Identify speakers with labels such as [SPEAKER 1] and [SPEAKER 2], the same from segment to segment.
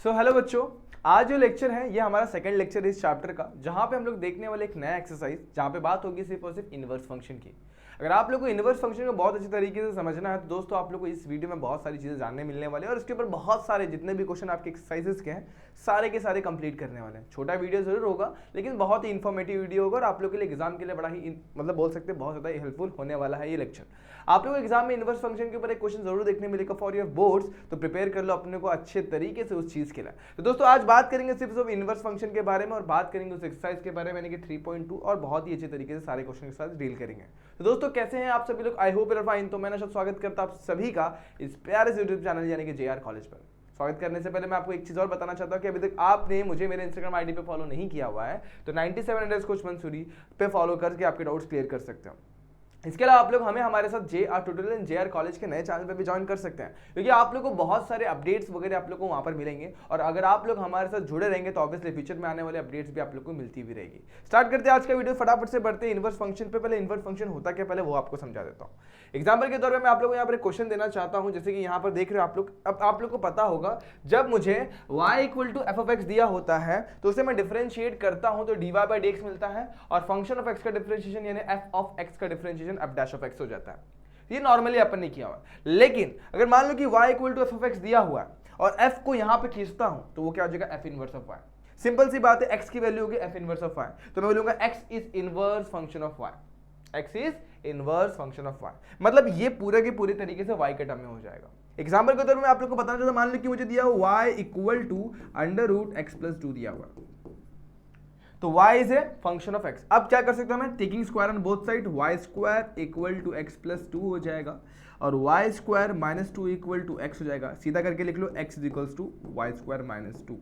[SPEAKER 1] Hello बच्चों, आज जो लेक्चर है ये हमारा सेकंड लेक्चर है इस चैप्टर का, जहां पे हम लोग देखने वाले एक नया एक्सरसाइज जहां पे बात होगी सिर्फ और सिर्फ इनवर्स फंक्शन की। अगर आप लोग को इनवर्स फंक्शन को बहुत अच्छी तरीके से समझना है तो दोस्तों आप लोग को इस वीडियो में बहुत सारी चीजें जानने मिलने वाली है और इसके ऊपर बहुत सारे जितने भी क्वेश्चन आपके एक्सरसाइजेस के हैं सारे के सारे कंप्लीट करने वाले हैं। छोटा वीडियो जरूर होगा लेकिन बहुत ही इन्फॉर्मेटिव वीडियो होगा और आप लोग के लिए एग्जाम के लिए बड़ा ही मतलब बोल सकते हैं बहुत ज़्यादा हेल्पफुल होने वाला है ये लेक्चर। आप लोग एग्जाम में इनवर्स फंक्शन के ऊपर एक क्वेश्चन जरूर देखने मिलेगा फॉर योर बोर्ड्स, तो प्रिपेयर कर लो अपने को अच्छे तरीके से उस चीज के लिए। तो दोस्तों आज बात करेंगे सिर्फ इनवर्स फंक्शन के बारे में और बात करेंगे उस एक्सरसाइज के बारे में यानी कि 3.2 और बहुत ही अच्छे तरीके से सारे क्वेश्चन के साथ डील करेंगे। तो दोस्तों कैसे हैं आप सभी लोग? I hope you are fine. तो मैंने स्वागत करता आप सभी का इस प्यारे से यूट्यूब चैनल यानी कि JR कॉलेज पर। स्वागत करने से पहले मैं आपको एक चीज और बताना चाहता हूं कि अभी तक आपने मुझे मेरे इंस्टाग्राम आईडी पे फॉलो नहीं किया हुआ है तो 97_Mansoori पे फॉलो करके आपके डाउट्स क्लियर कर सकते हो। इसके अलावा आप लोग हमें हमारे साथ JR tutorial and JR college के नए चैनल पे भी ज्वाइन कर सकते हैं क्योंकि आप लोग को बहुत सारे अपडेट्स वगैरह आप लोग को वहां पर मिलेंगे और अगर आप लोग हमारे साथ जुड़े रहेंगे तो ऑब्वियसली फ्यूचर में आने वाले अपडेट्स भी आप लोग को मिलती भी रहेगी। स्टार्ट करते हैं आज का वीडियो, फटाफट से बढ़ते हैं इनवर्स फंक्शन पे। पहले इनवर्स फंक्शन होता क्या पहले वो आपको समझा देता हूँ। एग्जाम्पल के तौर पर मैं आप लोग को यहाँ पर एक क्वेश्चन देना चाहता हूँ, जैसे कि यहाँ पर देख रहे हो आप लोग। अब आप लोग को पता होगा जब मुझे y = f(x) दिया होता है तो उसे मैं डिफरेंशिएट करता हूँ तो dy/dx मिलता है और फंक्शन ऑफ x का डिफरेंशिएशन यानी f(x) का डिफरेंशिएशन f' हो जाता है। ये नॉर्मली अपन ने किया हुआ, लेकिन अगर मान लो कि y = f(x) दिया हुआ है और f को यहां पे खींचता हूं तो वो क्या हो जाएगा? f inverse of y। Simple सी बात है, x की वैल्यू होगी f इनवर्स ऑफ y, तो मैं बोलूंगा x is inverse function of y। x is inverse function of y मतलब ये पूरे के पूरे तरीके से y के टर्म में हो जाएगा। एग्जांपल के तौर पे मैं आप लोग को बताना चाहता हूं, मान लो कि मुझे दिया हुआ y = √x+2 दिया हुआ, तो y is a function of x। अब क्या कर सकता हूं मैं? Taking square on both side, y² = x+2 हो जाएगा और y² - 2 = x हो जाएगा। सीधा करके लिख लो x = y² - 2,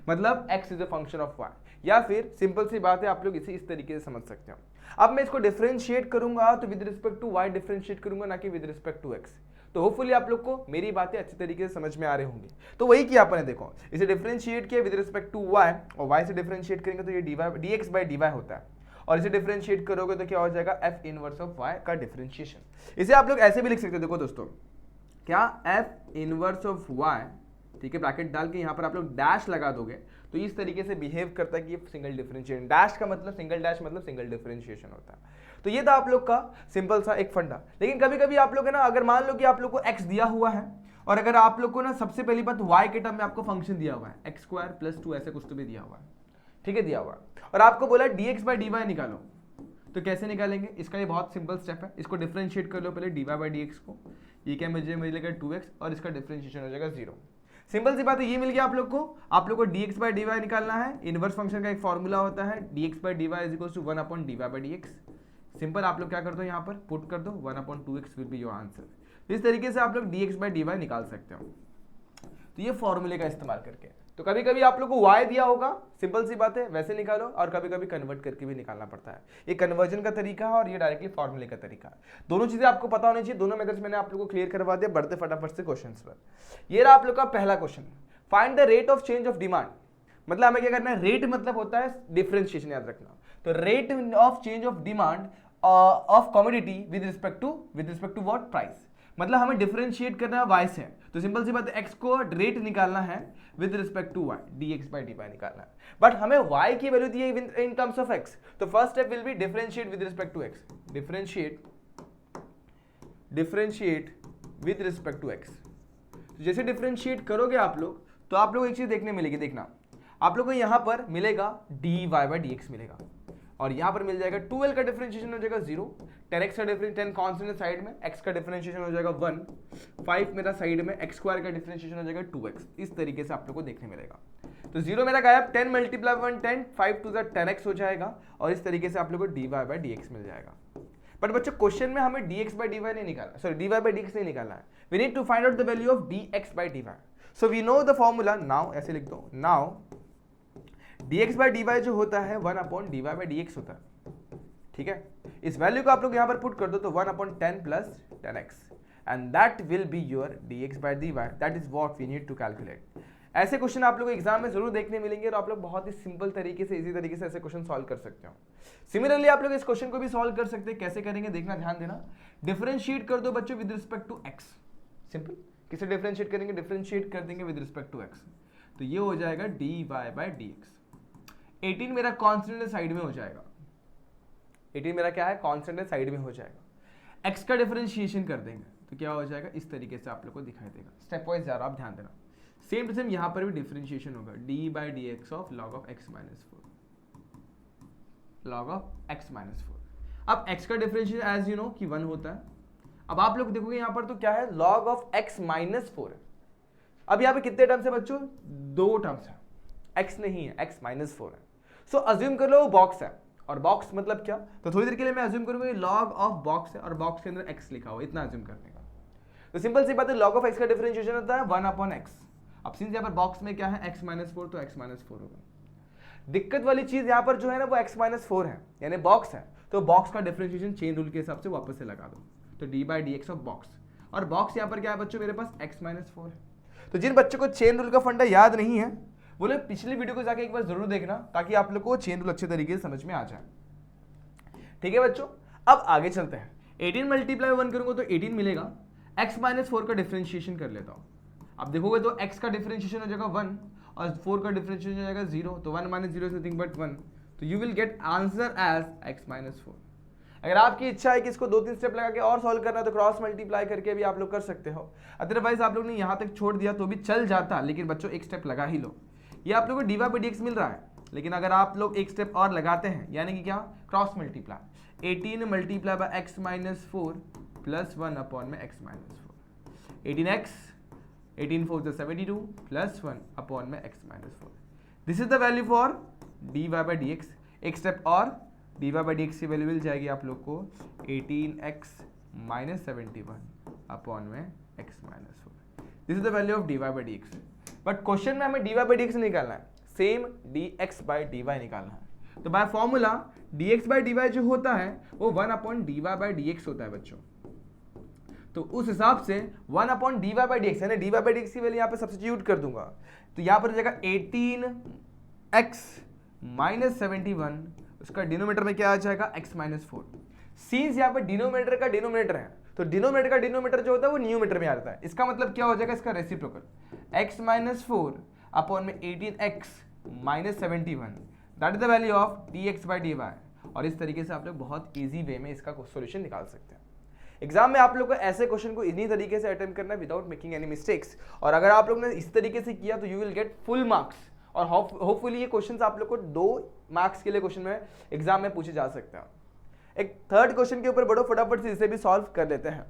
[SPEAKER 1] मतलब x is a function of y। या फिर सिंपल सी बात है, आप लोग इसे इस तरीके से समझ सकते हो। अब मैं इसको डिफरेंशिएट करूंगा तो with respect to y differentiate करूंगा, ना कि विद रिस्पेक्ट टू x। तो होपफुली आप लोग को मेरी बातें अच्छी तरीके से समझ में आ रही होंगी। तो वही किया आपने, देखो इसे डिफरेंशिएट किया विद रिस्पेक्ट टू y और y से डिफरेंशिएट करेंगे तो ये dx/dy होता है और इसे डिफरेंशिएट करोगे तो क्या हो जाएगा? f इनवर्स ऑफ y का डिफरेंशिएशन। इसे आप लोग ऐसे भी लिख सकते हो, देखो दोस्तों, क्या f इनवर्स ऑफ y, ठीक है, ब्रैकेट डाल के यहाँ पर आप लोग डैश लगा दोगे तो इस तरीके से बिहेव करता है कि ये सिंगल डिफरेंशिएशन। डैश का मतलब सिंगल डैश मतलब सिंगल डिफरेंशिएशन होता है। तो ये था आप लोग का सिंपल सा एक फंडा। लेकिन कभी कभी आप लोग है ना, अगर मान लो कि आप लोग को x दिया हुआ है और अगर आप लोग को ना सबसे पहली बात y के टर्म में आपको फंक्शन दिया हुआ है x² + 2 ऐसे कुछ तो भी दिया हुआ है, ठीक है, दिया हुआ है, और आपको बोला dx/dy निकालो, तो कैसे निकालेंगे? इसका ये बहुत सिंपल स्टेप है। इसको डिफरेंशिएट कर लो पहले dy/dx को, ये क्या मुझे मिलेगा 2x और इसका डिफरेंशिएशन हो जाएगा 0। सिंपल सी बात है, ये मिल गया आप लोग को dx/dy निकालना है। इनवर्स फंक्शन का एक फॉर्मूला होता है dx/dy = 1/dy/dx। सिंपल आप लोग क्या कर दो, यहाँ पर पुट कर दो 1/2x will be your answer. इस तरीके से आप लोग dx/dy निकाल सकते हो, तो ये फॉर्मूले का इस्तेमाल करके। तो कभी कभी आप लोग को y दिया होगा, सिंपल सी बात है वैसे निकालो, और कभी कभी कन्वर्ट करके भी निकालना पड़ता है। ये कन्वर्जन का तरीका है और ये डायरेक्टली फॉर्मूले का तरीका है। दोनों चीजें आपको पता होनी चाहिए। दोनों मेथड्स मैंने आप लोग को क्लियर करवा दिया। बढ़ते फटाफट से क्वेश्चंस पर। ये रहा आप लोग का पहला question, find the rate of change of demand. मतलब हमें क्या करना है? रेट मतलब होता है डिफरेंशिएशन, याद रखना। तो rate of change of demand of commodity with respect to what? Price. मतलब हमें डिफरेंशिएट करना है y से, तो सिंपल सी बात है x को रेट निकालना है with respect to y, dx/dy निकालना है। बट हमें y की वैल्यू दी है इन टर्म्स ऑफ x, तो first step will be differentiate with respect to x, differentiate with respect to x। जैसे डिफरेंशिएट करोगे आप लोग तो आप लोग एक चीज देखने मिलेगी, देखना आप लोग को यहां पर मिलेगा dy/dx मिलेगा और यहां पर मिल जाएगा 2l का डिफरेंशिएशन हो जाएगा 0, 10x का डिफरेंशिएशन 10 कांस्टेंट साइड में, x का डिफरेंशिएशन हो जाएगा 1, 5 मेरा साइड में, x² का डिफरेंशिएशन हो जाएगा 2x। इस तरीके से आप लोग को देखने मिलेगा। तो 0 मेरा गायब, 10 × 1 10, 5 2 10x हो जाएगा और इस तरीके से आप लोग को dy/dx मिल जाएगा। बट बच्चों क्वेश्चन में हमें dx/dy नहीं निकालना, सॉरी dy/dx नहीं निकालना है। We need to find out the value of dx/dy। So we know the formula now, ऐसे लिख दो, नाउ dx/dy जो होता है 1/dy/dx होता है, ठीक है। इस वैल्यू को आप लोग यहां पर पुट कर दो तो 1/10 + 10x and that will be your dx/dy। That is what we need to calculate. ऐसे क्वेश्चन आप लोग को एग्जाम में जरूर देखने मिलेंगे और आप लोग बहुत ही सिंपल तरीके से, इजी तरीके से ऐसे क्वेश्चन सॉल्व कर सकते हो। सिमिलरली आप लोग इस क्वेश्चन को भी सॉल्व कर सकते हैं। कैसे करेंगे देखना, ध्यान देना। डिफरेंशिएट कर दो बच्चों with respect to x। Simple, किसे डिफरेंशिएट करेंगे? डिफरेंशिएट कर देंगे विद रिस्पेक्ट टू x। तो ये हो जाएगा dy बाई dx। 18 मेरा कांस्टेंट साइड में हो जाएगा, 18 मेरा क्या है, कांस्टेंट साइड में हो जाएगा। x का डिफरेंशिएशन कर देंगे तो क्या हो जाएगा, इस तरीके से आप लोग को दिखाई देगा। स्टेप वाइज जा रहा, आप ध्यान देना। सेम टू सेम यहाँ पर भी डिफरेंशिएशन होगा, D by d x of log of x minus 4, log of x minus 4। अब x का डिफरेंशिएशन एज यू नो कि 1 होता है। अब आप लोग देखोगे यहाँ पर तो क्या है, लॉग ऑफ x माइनस 4 है। अब यहाँ पे कितने टर्म्स है बच्चों, 2 टर्म्स है, x नहीं है, x माइनस 4 है। सो अज्यूम कर लो वो बॉक्स है, और बॉक्स मतलब क्या, तो थोड़ी देर के लिए मैं अज्यूम करूंगा लॉग ऑफ बॉक्स है और बॉक्स के अंदर x लिखा हुआ, इतना अज्यूम करने का। तो सिंपल सी बात है, लॉग ऑफ x का डिफरेंशिएशन होता है 1 अपॉन x। अब सिंस यहाँ पर बॉक्स में क्या है, x माइनस 4, तो x माइनस 4 होगा। दिक्कत वाली चीज यहाँ पर जो है ना वो x माइनस 4 है, यानी बॉक्स है, तो बॉक्स का डिफरेंशिएशन चेन रूल के हिसाब से वापस से लगा दो, तो D by d x of box. और बॉक्स यहाँ पर क्या है बच्चों, मेरे पास x माइनस 4 है। तो जिन बच्चों को चेन रूल का फंडा याद नहीं है वो लोग पिछली वीडियो को जाके एक बार जरूर देखना, ताकि आप लोग को चेन रूल अच्छे तरीके से समझ में आ जाए। ठीक है बच्चों, अब आगे चलते हैं। 18 मल्टीप्लाई 1 करूंगा तो 18 मिलेगा। x माइनस 4 का डिफरेंशिएशन कर लेता हूं। अब देखोगे तो x का डिफरेंशिएशन हो जाएगा 1 और 4 का डिफरेंशिएशन हो जाएगा 0, तो 1 माइनस 0 इज नथिंग बट 1, तो you will get answer as x minus 4। अगर आपकी इच्छा है कि इसको 2-3 स्टेप लगा के और सॉल्व करना है तो क्रॉस मल्टीप्लाई करके भी आप लोग कर सकते हो। अदरवाइज आप लोग ने यहाँ तक छोड़ दिया तो भी चल जाता, लेकिन बच्चों एक स्टेप लगा ही लो। ये आप लोगों को dy बाई dx मिल रहा है, लेकिन अगर आप लोग एक स्टेप और लगाते हैं, यानी कि क्या, cross multiply, 18 multiply by x minus 4 plus 1 upon में x minus 4, 18x 18 4 is 72 plus 1 upon में x minus 4। This is the value for dy by dx। एक स्टेप और, dy बाई dx की वैल्यू मिल जाएगी आप लोग को 18x माइनस 71 अपॉन में x minus 4। This is the value of dy by dx। But question में हमें dy बाई dx निकालना है, सेम dx बाई dy निकालना है। तो by formula dx by dy जो होता है वो 1 अपॉन dy बाई dx होता है बच्चों। तो उस हिसाब से 1 अपॉन dy बाई dx, यानी dy बाई dx की वैल्यू यहाँ पे सब्स्टिट्यूट कर दूंगा, तो यहाँ पर जाएगा 18x माइनस 71, उसका डिनोमिनेटर में क्या आ जाएगा, x माइनस 4। सीन्स यहाँ पे डिनोमिनेटर का डिनोमिनेटर है, तो डिनोमिनेटर का डिनोमिनेटर जो होता है वो न्यूमिनेटर में आ जाता है। इसका मतलब क्या हो जाएगा, इसका रेसिप्रोकल, x माइनस 4 अपॉन में 18x minus 71, that is the value of dx by dy। और इस तरीके से आप लोग बहुत ईजी वे में इसका सोल्यूशन निकाल सकते हैं। एग्जाम में आप लोग को ऐसे क्वेश्चन को इन्हीं तरीके से अटेम्प्ट करना है विदाउट मेकिंग एनी मिस्टेक्स, और अगर आप लोग ने इस तरीके से किया तो you will get full marks. और होपफुली ये क्वेश्चंस आप लोग को 2 मार्क्स के लिए क्वेश्चन में एग्जाम में पूछे जा सकते हैं। एक थर्ड क्वेश्चन के ऊपर बढ़ो फटाफट से, इसे भी सॉल्व कर लेते हैं।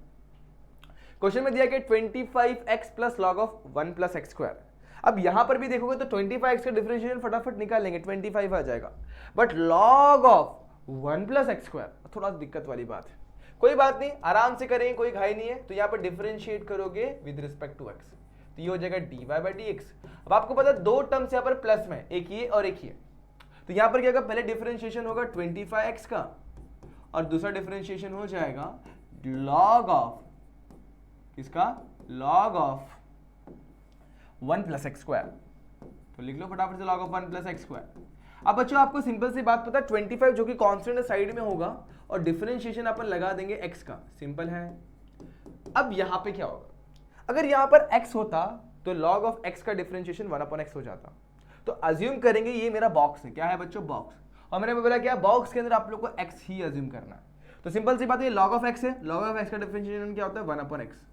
[SPEAKER 1] क्वेश्चन में दिया कि 25x plus log of 1 plus x square. अब यहां पर भी देखोगे तो 25x का डिफरेंशिएशन फटाफट निकाल लेंगे, 25 आ जाएगा, but log of 1 plus x square थोड़ा दिक्कत वाली बात है। कोई बात नहीं, आराम से करेंगे, कोई घाई नहीं है। तो यहाँ पर डिफरेंशिएट करोगे विद रिस्पेक्ट टू x, तो ये हो जाएगा dy बाई dx। अब आपको पता है 2 टर्म्स यहाँ पर प्लस में, एक ये और एक ये, तो यहाँ पर क्या होगा, पहले डिफरेंशिएशन होगा 25x का और दूसरा डिफरेंशिएशन हो जाएगा लॉग ऑफ किसका, log of 1 plus x square. तो लिख लो फटाफट से log of 1 plus x square. अब बच्चों आपको सिंपल सी बात पता है, 25 जो कि कांस्टेंट है साइड में होगा और डिफरेंशिएशन अपन लगा देंगे x का, सिंपल है। अब यहां पे क्या होगा, अगर यहां पर x होता तो log ऑफ x का डिफरेंशिएशन 1 अपॉन x हो जाता। तो अज्यूम करेंगे ये मेरा बॉक्स है, क्या है बच्चों, बॉक्स, और मैंने बोला क्या, बॉक्स के अंदर आप लोग को x ही अज्यूम करना है। तो सिंपल सी बात है, log ऑफ x है, log ऑफ x का डिफरेंशिएशन क्या होता है, 1 अपॉन x।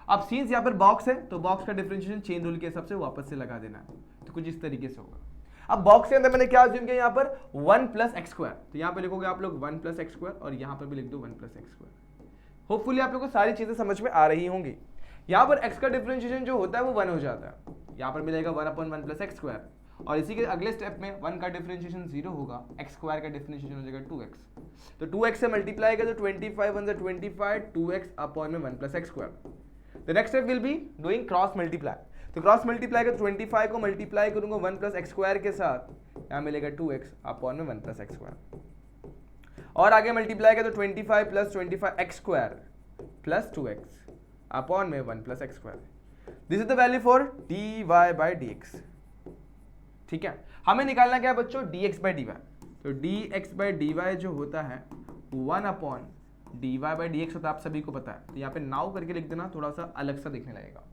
[SPEAKER 1] अब सीन्स यहाँ पर बॉक्स है तो बॉक्स का डिफरेंशिएशन चेन रूल के हिसाब से वापस से लगा देना है, तो कुछ इस तरीके से होगा। अब बॉक्स के अंदर मैंने क्या अज्यूम किया, यहाँ पर 1 प्लस एक्स स्क्वायर, तो यहाँ पे लिखोगे आप लोग 1 प्लस एक्स स्क्वायर और यहाँ पर भी लिख दो 1 प्लस एक्स स्क्वायर। होपफुली आप लोग को सारी चीजें समझ में आ रही होंगी। यहाँ पर x का डिफरेंशिएशन जो होता है वो 1 हो जाता है, यहाँ पर मिलेगा 1 अपॉन 1 प्लस एक्स स्क्वायर, और इसी के अगले स्टेप में 1 का डिफरेंशिएशन 0 होगा, एक्स स्क्वायर का डिफरेंशिएशन हो जाएगा 2x, तो 2x से मल्टीप्लाई करें तो 25 1 25 2x अपॉन में 1 plus x square. The next step will be doing cross multiply, तो क्रॉस मल्टीप्लाई का 25 को मल्टीप्लाई करूंगा 1 प्लस एक्स स्क्वायर के साथ, यहाँ मिलेगा 2x अपॉन में 1 प्लस एक्स स्क्वायर, और आगे मल्टीप्लाई का तो 25 plus 25 x square plus 2x upon में 1 plus x square. This is the value for dy by dx। ठीक है, हमें निकालना क्या है बच्चों, dx बाई dy। तो dx बाई dy जो होता है 1 अपॉन dy बाई dx होता है, आप सभी को पता है। तो यहाँ पे नाउ करके लिख देना, थोड़ा सा अलग सा दिखने लगेगा।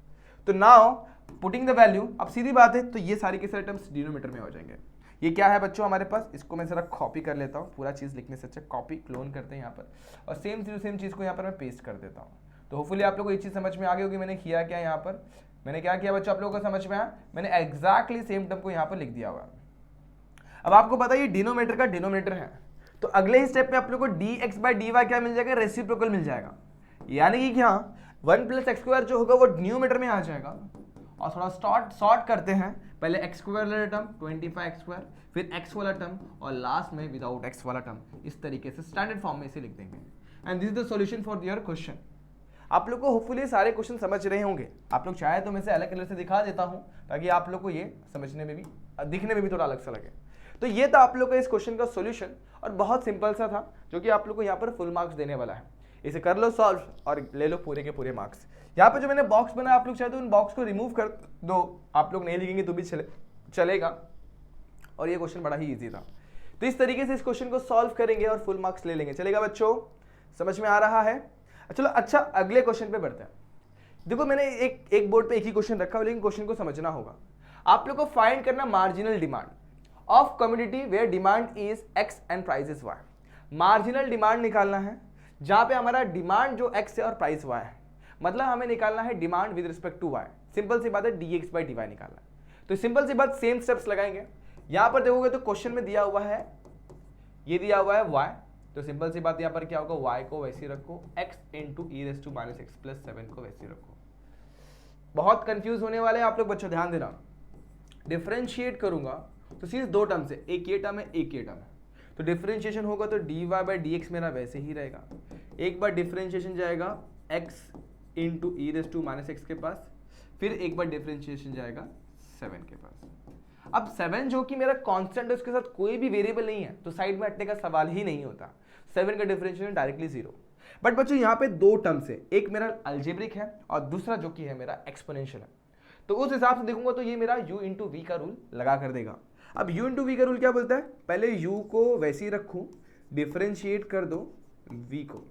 [SPEAKER 1] तो नाउ पुटिंग द वैल्यू, अब सीधी बात है, तो ये सारी के सारे टर्म्स डिनोमीटर में हो जाएंगे। ये क्या है बच्चों हमारे पास, इसको मैं जरा कॉपी कर लेता हूँ, पूरा चीज़ लिखने से अच्छा कॉपी क्लोन करते हैं यहाँ पर, और सेम चीज़ को यहाँ पर मैं पेस्ट कर देता हूँ। तो होपफुली आप लोगों को ये चीज़ समझ में आ गई होगी मैंने किया क्या यहाँ पर, मैंने क्या किया बच्चों, आप लोगों को समझ में आया, मैंने एग्जैक्टली सेम टर्म को यहाँ पर लिख दिया हुआ। अब आपको पता है ये डिनोमीटर का डिनोमीटर है, तो अगले ही स्टेप में आप लोग को dx बाई dy क्या मिल जाएगा, रेसिप्रोकल मिल जाएगा, यानी कि क्या 1 प्लस एक्स स्क्वायर जो होगा वो न्यूमेटर में आ जाएगा। और थोड़ा शॉर्ट करते हैं, पहले एक्स स्क्वायर वाला टर्म 25x स्क्वायर, फिर x वाला टर्म, और लास्ट में विदाउट x वाला टर्म, इस तरीके से स्टैंडर्ड फॉर्म में इसे लिख देंगे। And this is the solution for your question. आप लोग को होपफुली सारे क्वेश्चन समझ रहे होंगे, आप लोग चाहे तो मैं इसे अलग कलर से दिखा देता हूं ताकि आप लोग को ये समझने में भी दिखने में भी थोड़ा अलग सा लगे। तो ये था आप लोग का इस क्वेश्चन का सॉल्यूशन, और बहुत सिंपल सा था, जो कि आप लोग को यहाँ पर फुल मार्क्स देने वाला है। इसे कर लो सॉल्व और ले लो पूरे के पूरे मार्क्स। यहाँ पे जो मैंने बॉक्स बनाया आप लोग चाहे तो उन बॉक्स को रिमूव कर दो, आप लोग नहीं लिखेंगे तो भी चलेगा, और ये क्वेश्चन बड़ा ही ईजी था। तो इस तरीके से इस क्वेश्चन को सॉल्व करेंगे और फुल मार्क्स ले लेंगे। चलेगा बच्चों, समझ में आ रहा है? चलो अच्छा अगले क्वेश्चन पे बढ़ते हैं। देखो मैंने एक बोर्ड पे एक ही क्वेश्चन रखा है, लेकिन क्वेश्चन को समझना होगा। आप लोग को फाइंड करना marginal demand of community where demand is x and price is y। Marginal demand निकालना है जहां पे हमारा डिमांड जो x है और प्राइस y है, मतलब हमें निकालना है demand with respect to y। Simple सी बात है, dx बाई dy निकालना है। तो सिंपल सी बात, सेम स्टेप्स लगाएंगे। यहां पर देखोगे तो क्वेश्चन में दिया हुआ है, ये दिया हुआ है y, तो सिंपल सी बात यहां पर क्या होगा, y को वैसे ही रखो, x into e raise to minus x plus 7 को वैसे ही रखो। बहुत कंफ्यूज होने वाले हैं आप लोग बच्चों, ध्यान देना। डिफरेंशिएट करूंगा तो सिर्फ दो टर्म से, एक ये टर्म है एक ये टर्म है, तो डिफरेंशिएशन होगा तो dy बाई dx मेरा वैसे ही रहेगा। एक बार डिफरेंशिएशन जाएगा x into e raise to minus x के पास, फिर एक बार डिफरेंशिएशन जाएगा 7 के पास। अब 7 जो कि मेरा कांस्टेंट है, उसके साथ कोई भी वेरिएबल नहीं है, तो साइड में हटने का सवाल ही नहीं होता। 7 का डिफरेंशिएशन डायरेक्टली 0। बट बच्चों यहाँ पे दो टर्म्स है, एक मेरा अलजेब्रिक है और दूसरा जो कि है मेरा एक्सपोनेंशियल है। तो उस हिसाब से देखूंगा तो ये मेरा u इंटू वी का रूल लगा कर देगा। अब u इंटू वी का रूल क्या बोलता है, पहले u को वैसे ही रखूं, डिफरेंशिएट कर दो v को,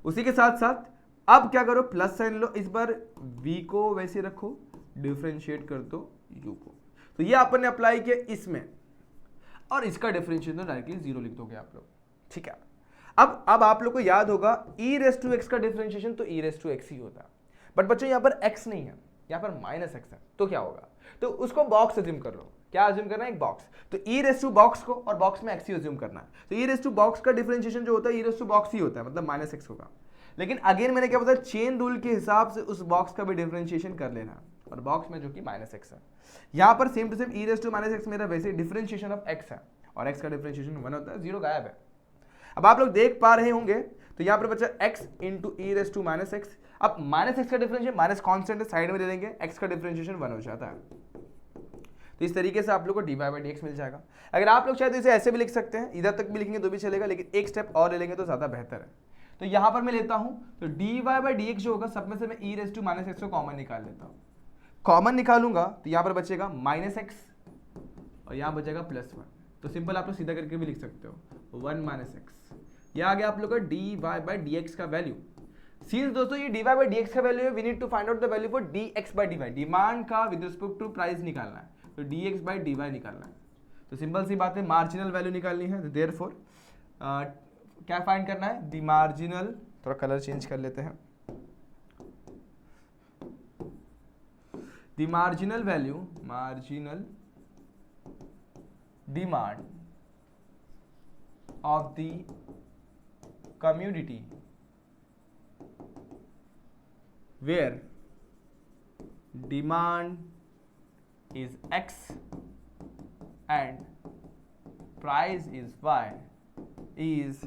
[SPEAKER 1] उसी के साथ साथ अब क्या करो, प्लस साइन लो, इस बार v को वैसे रखो, डिफरेंशिएट कर दो u को। तो ये अपन ने अप्लाई किया इसमें, और इसका डिफरेंशिएशन डायरेक्टली 0 लिख दोगे आप लोग, ठीक है। अब आप लोग को याद होगा e रेस टू एक्स का डिफरेंशिएशन तो e रेस टू एक्स ही होता है, बट बच्चों यहाँ पर x नहीं है, यहाँ पर माइनस एक्स है, तो क्या होगा, तो उसको बॉक्स अज्यूम कर लो। क्या अज्यूम करना है, एक बॉक्स, तो e रेस टू बॉक्स को और बॉक्स में x ही अज्यूम करना है। तो e रेस टू बॉक्स का डिफरेंशिएशन जो होता है e रेस टू बॉक्स ही होता है, मतलब माइनस एक्स होगा। लेकिन अगेन मैंने क्या बताया, चेन रूल के हिसाब से उस बॉक्स का भी डिफरेंशिएशन कर लेना है, और बॉक्स में जो कि माइनस एक्स है, यहाँ पर same to same e raise to minus x मेरा वैसे डिफरेंशिएशन ऑफ x है, और x का डिफरेंशिएशन 1 होता है, 0 गायब है। अब आप लोग देख पा रहे होंगे, तो यहाँ पर बचा x into e raise to minus x. अब माइनस एक्स का डिफरेंशिएशन, माइनस कॉन्स्टेंट है, साइड में दे देंगे, x का डिफरेंशिएशन 1 हो जाता है। तो इस तरीके से आप लोग को dy बाई dx मिल जाएगा। अगर आप लोग चाहे तो इसे ऐसे भी लिख सकते हैं, इधर तक भी लिखेंगे तो भी चलेगा, लेकिन एक स्टेप और ले लेंगे तो ज़्यादा बेहतर है। तो यहाँ पर मैं लेता हूँ, तो dy बाई dx जो होगा, सब में से मैं ई रेस टू माइनस एक्स को कॉमन निकाल लेता हूँ। कॉमन निकालूंगा तो यहाँ पर बचेगा माइनस एक्स, और यहाँ बचेगा प्लस 1। तो सिंपल आप लोग सीधा करके भी लिख सकते हो, 1 माइनस एक्स। यह आ गया आप लोग का dy बाई dx का वैल्यू। सिंस दोस्तों ये dy बाई dx का वैल्यू है, we need to find out the value for dx by dy। Demand का विद रिस्पेक्ट टू प्राइस निकालना है, तो dx बाई dy निकालना है। तो सिंपल सी बात है, मार्जिनल वैल्यू निकालनी है, तो देयरफॉर क्या फाइंड करना है, द मार्जिनल, थोड़ा कलर चेंज कर लेते हैं, the marginal value, marginal demand of the community where demand is x and price is y is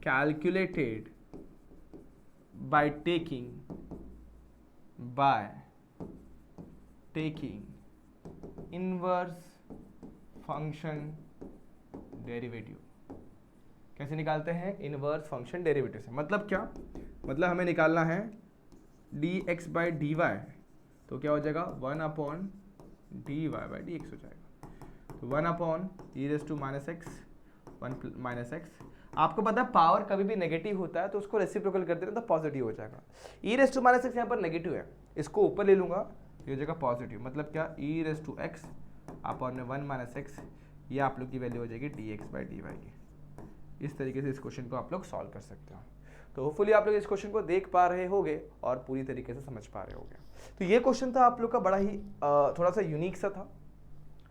[SPEAKER 1] calculated by taking inverse function derivative। कैसे निकालते हैं, इनवर्स फंक्शन डेरिवेटिव से। मतलब क्या, मतलब हमें निकालना है dx बाई dy, तो क्या हो जाएगा, 1 अपॉन dy बाई dx हो जाएगा। तो 1 upon e raise to minus x, 1 minus x, आपको पता है पावर कभी भी नेगेटिव होता है तो उसको रेसिप्रोकल कर देना तो पॉजिटिव हो जाएगा। ई रेस टू माइनस एक्स यहाँ पर नेगेटिव है, इसको ऊपर ले लूंगा, ये हो जाएगा पॉजिटिव, मतलब क्या ई रेस टू एक्स अपॉन में 1 माइनस एक्स, ये आप लोग की वैल्यू हो जाएगी d x by d y की। इस तरीके से इस क्वेश्चन को आप लोग सॉल्व कर सकते हो। तो होपफुली आप लोग इस क्वेश्चन को देख पा रहे होगे और पूरी तरीके से समझ पा रहे होगे। तो ये क्वेश्चन था आप लोग का बड़ा ही थोड़ा सा यूनिक सा था,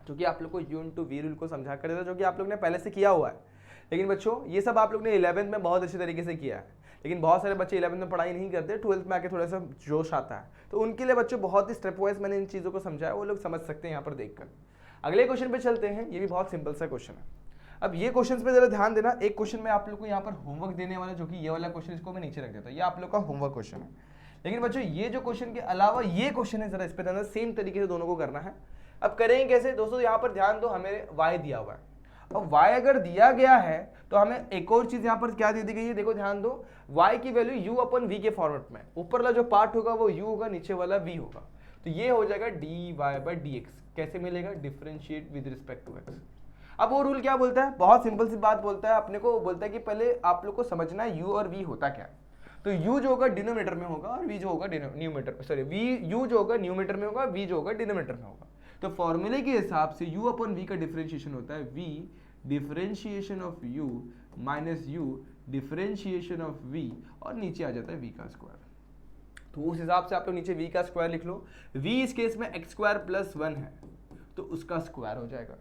[SPEAKER 1] जो कि आप लोग को यू इंटू वी रूल को समझा कर देता, जो कि आप लोग ने पहले से किया हुआ है। लेकिन बच्चों ये सब आप लोग ने 11th में बहुत अच्छे तरीके से किया है, लेकिन बहुत सारे बच्चे 11th में पढ़ाई नहीं करते, 12th में आके थोड़ा सा जोश आता है, तो उनके लिए बच्चों बहुत ही स्टेप वाइज मैंने इन चीज़ों को समझाया, वो लोग समझ सकते हैं यहाँ पर देखकर। अगले क्वेश्चन पे चलते हैं, ये भी बहुत सिंपल सा क्वेश्चन है। अब ये क्वेश्चन पे जरा ध्यान देना, एक क्वेश्चन में आप लोग को यहाँ पर होमवर्क देने वाला, जो कि ये वाला क्वेश्चन, इसको मैं नीचे रख देता हूँ, ये आप लोग का होमवर्क क्वेश्चन है। लेकिन बच्चों ये जो क्वेश्चन के अलावा ये क्वेश्चन है, जरा इस पे ध्यान, सेम तरीके से दोनों को करना है। अब करेंगे कैसे दोस्तों, यहाँ पर ध्यान दो, हमें y दिया हुआ है, अब y अगर दिया गया है तो हमें एक और चीज यहाँ पर क्या दे दी गई है, देखो ध्यान दो, y की वैल्यू u अपन v के फॉर्मेट में, ऊपर वाला जो पार्ट होगा वो u होगा, नीचे वाला v होगा, तो ये हो जाएगा dy बाई dx। कैसे मिलेगा, differentiate with respect to x। अब वो रूल क्या बोलता है, बहुत सिंपल सी बात बोलता है, अपने को बोलता है कि पहले आप लोग को समझना है u और v होता क्या है। तो u जो होगा डिनोमीटर में होगा और v जो होगा न्यूमीटर, सॉरी u जो होगा न्यूमीटर में होगा, v जो होगा डिनोमीटर में होगा। तो फॉर्मूले के हिसाब से u अपन v का डिफरेंशिएशन होता है v differentiation of u minus u differentiation of v, और नीचे आ जाता है v का स्क्वायर। तो उस हिसाब से आप लोग नीचे v का स्क्वायर लिख लो। v इस केस में एक्स स्क्वायर प्लस 1 है तो उसका स्क्वायर हो जाएगा,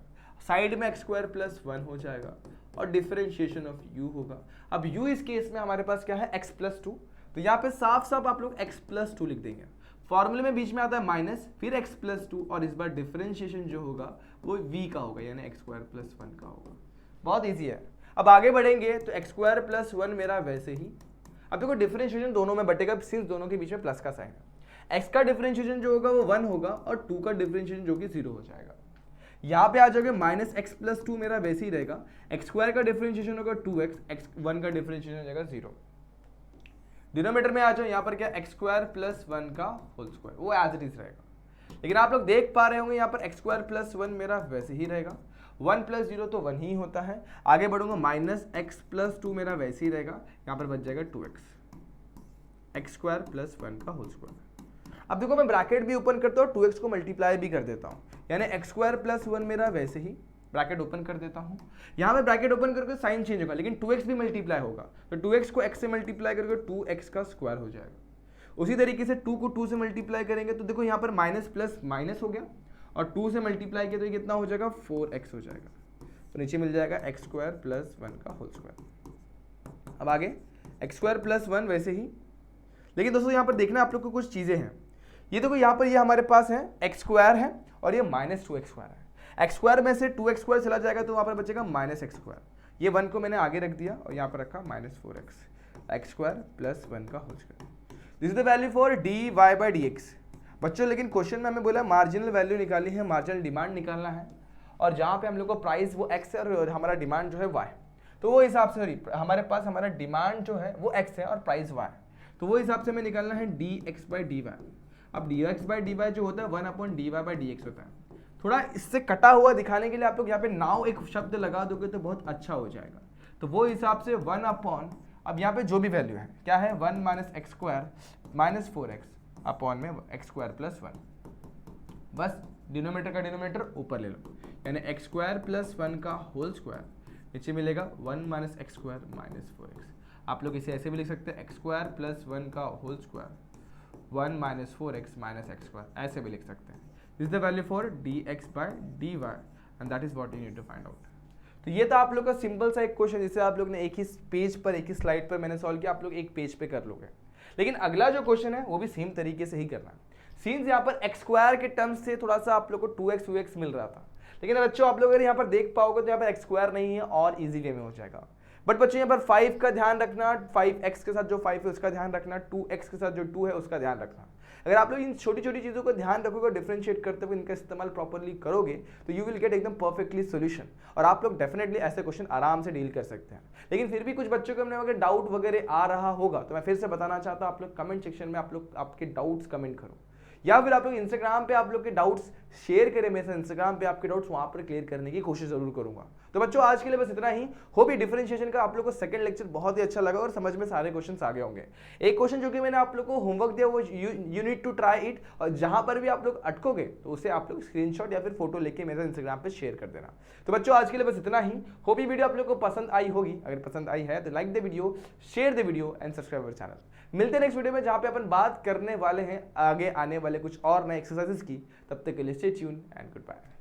[SPEAKER 1] साइड में एक्स स्क्वायर प्लस 1 हो जाएगा और डिफरेंशिएशन ऑफ u होगा। अब u इस केस में हमारे पास क्या है, x प्लस 2, तो यहाँ पे साफ साफ आप लोग x प्लस 2 लिख देंगे। फॉर्मूले में बीच में आता है माइनस, फिर x प्लस 2, और इस बार डिफरेंशिएशन जो होगा वो v का होगा, यानी x स्क्वायर प्लस 1 का होगा। बहुत ईजी है। अब आगे बढ़ेंगे तो x स्क्वायर प्लस 1 मेरा वैसे ही, अब देखो डिफरेंशिएशन दोनों में बटेगा, सिंस दोनों के बीच में प्लस का साइन है। x का डिफरेंशिएशन जो होगा वो 1 होगा और 2 का डिफरेंशिएशन जो कि 0 हो जाएगा। यहाँ पे आ जाओगे माइनस एक्स प्लस 2 मेरा वैसे ही रहेगा, एक्स स्क्वायर का डिफरेंशिएशन होगा 2x, x1 का डिफरेंशिएशन हो जाएगा 0। डिनोमीटर में आ जाओ, यहाँ पर क्या एक्स स्क्वायर प्लस 1 का होल स्क्वायर, वो एज इट इज रहेगा। लेकिन आप लोग देख पा रहे होंगे यहाँ पर एक्स स्क्वायर प्लस 1 मेरा वैसे ही रहेगा, 1 प्लस 0 तो 1 ही होता है। आगे बढ़ूंगा, माइनस एक्स प्लस 2 मेरा वैसे ही रहेगा, यहाँ पर बच जाएगा 2x, एक्स स्क्वायर प्लस 1 का होल स्क्वायर। अब देखो मैं ब्रैकेट भी ओपन करता हूँ, 2x को मल्टीप्लाई भी कर देता हूँ, यानी एक्स स्क्वायर प्लस 1 मेरा वैसे ही, ब्रैकेट ओपन कर देता हूँ। यहाँ पे ब्रैकेट ओपन करके साइन चेंज होगा, लेकिन 2x भी मल्टीप्लाई होगा, तो 2x को x से मल्टीप्लाई करके 2x का स्क्वायर हो जाएगा। उसी तरीके से 2 को 2 से मल्टीप्लाई करेंगे तो देखो यहाँ पर माइनस प्लस माइनस हो गया, और 2 से मल्टीप्लाई किया तो ये कितना हो जाएगा, 4x हो जाएगा। तो नीचे मिल जाएगा एक्स स्क्वायर प्लस 1 का होल स्क्वायर। अब आगे एक्स स्क्वायर प्लस 1 वैसे ही, लेकिन दोस्तों यहाँ पर देखना आप लोग को कुछ चीज़ें हैं। ये देखो यहाँ पर ये हमारे पास है एक्स स्क्वायर है और ये माइनस 2x स्क्वायर है। एक्स स्क्वायर में से 2x स्क्वायर चला जाएगा तो वहाँ पर बचेगा माइनस एक्स स्क्वायर। ये 1 को मैंने आगे रख दिया और यहाँ पर रखा minus 4x, x square plus 1 का whole square. This is the value for d y by d x. बच्चों लेकिन क्वेश्चन में हमें बोला मार्जिनल वैल्यू निकालनी है, मार्जिनल डिमांड निकालना है, और जहाँ पे हम लोग को प्राइस वो x है और हमारा डिमांड जो है y, तो वो हिसाब से हमारे पास हमारा डिमांड जो है वो x है और प्राइस y, तो वो हिसाब से हमें निकालना है dx बाई डी वाई। अब dx बाई डी वाई जो होता है 1 upon d y by d x होता है। थोड़ा इससे कटा हुआ दिखाने के लिए आप लोग यहाँ पे नाउ एक शब्द लगा दोगे तो बहुत अच्छा हो जाएगा। तो वो हिसाब से 1 अपॉन, अब यहाँ पे जो भी वैल्यू है क्या है, 1 minus x square minus 4x upon में एक्स स्क्वायर प्लस 1, बस डिनोमीटर का डिनोमीटर ऊपर ले लो, यानी एक्स स्क्वायर प्लस 1 का होल स्क्वायर, नीचे मिलेगा 1 minus x square minus 4x। आप लोग इसे ऐसे भी लिख सकते हैं, एक्स स्क्वायर प्लस 1 का whole square 1 minus 4x minus x square, ऐसे भी लिख सकते हैं। This is the value for dx by dy and that is what you need to find out. तो ये था आप लोग का सिंपल सा एक क्वेश्चन, जिसे आप लोग ने एक ही पेज पर, एक ही स्लाइड पर मैंने सॉल्व किया, आप लोग एक पेज पे कर लोगे। लेकिन अगला जो क्वेश्चन है वो भी सेम तरीके से ही करना है। सीन्स यहाँ पर एक्स स्क्वायर के टर्म्स से थोड़ा सा आप लोग को 2x UX मिल रहा था, लेकिन बच्चों आप लोग अगर यहाँ पर देख पाओगे तो यहाँ पर एक्स स्क्वायर नहीं है और इजी वे में हो जाएगा। बट बच्चों यहाँ पर 5 का ध्यान रखना, 5x के साथ जो 5 है उसका ध्यान रखना, 2x के साथ जो 2 है उसका ध्यान रखना। अगर आप लोग इन छोटी छोटी चीज़ों का ध्यान रखोगे, डिफरेंशिएट करते हुए इनका इस्तेमाल प्रॉपर्ली करोगे तो यू विल गेट एकदम परफेक्टली सोल्यूशन, और आप लोग डेफिनेटली ऐसे क्वेश्चन आराम से डील कर सकते हैं। लेकिन फिर भी कुछ बच्चों को अपने अगर डाउट वगैरह आ रहा होगा तो मैं फिर से बताना चाहता हूँ, आप लोग कमेंट सेक्शन में आप लोग आपके डाउट्स कमेंट करो, या फिर आप लोग इंस्टाग्राम पे आप लोग के डाउट्स शेयर करें मेरे साथ, इंस्टाग्राम पे आपके डाउट्स वहाँ पर क्लियर करने की कोशिश जरूर करूँगा। तो बच्चों आज के लिए बस इतना ही। होप ये डिफरेंशिएशन का आप लोग को सेकंड लेक्चर बहुत ही अच्छा लगा और समझ में सारे क्वेश्चंस आ गए होंगे। एक क्वेश्चन जो कि मैंने आप लोग को होमवर्क दिया वो you need to try it, और जहां पर भी आप लोग अटकोगे तो उसे आप लोग स्क्रीनशॉट या फिर फोटो लेके मेरे इंस्टाग्राम पे शेयर कर देना। तो बच्चों आज के लिए बस इतना ही। होप ये वीडियो आप लोग को पसंद आई होगी। अगर पसंद आई है तो like the video, share the video and subscribe our channel. मिलते हैं नेक्स्ट वीडियो में जहां पे अपन बात करने वाले हैं आगे आने वाले कुछ और नए एक्सरसाइजेस की। तब तक के लिए stay tuned and good bye.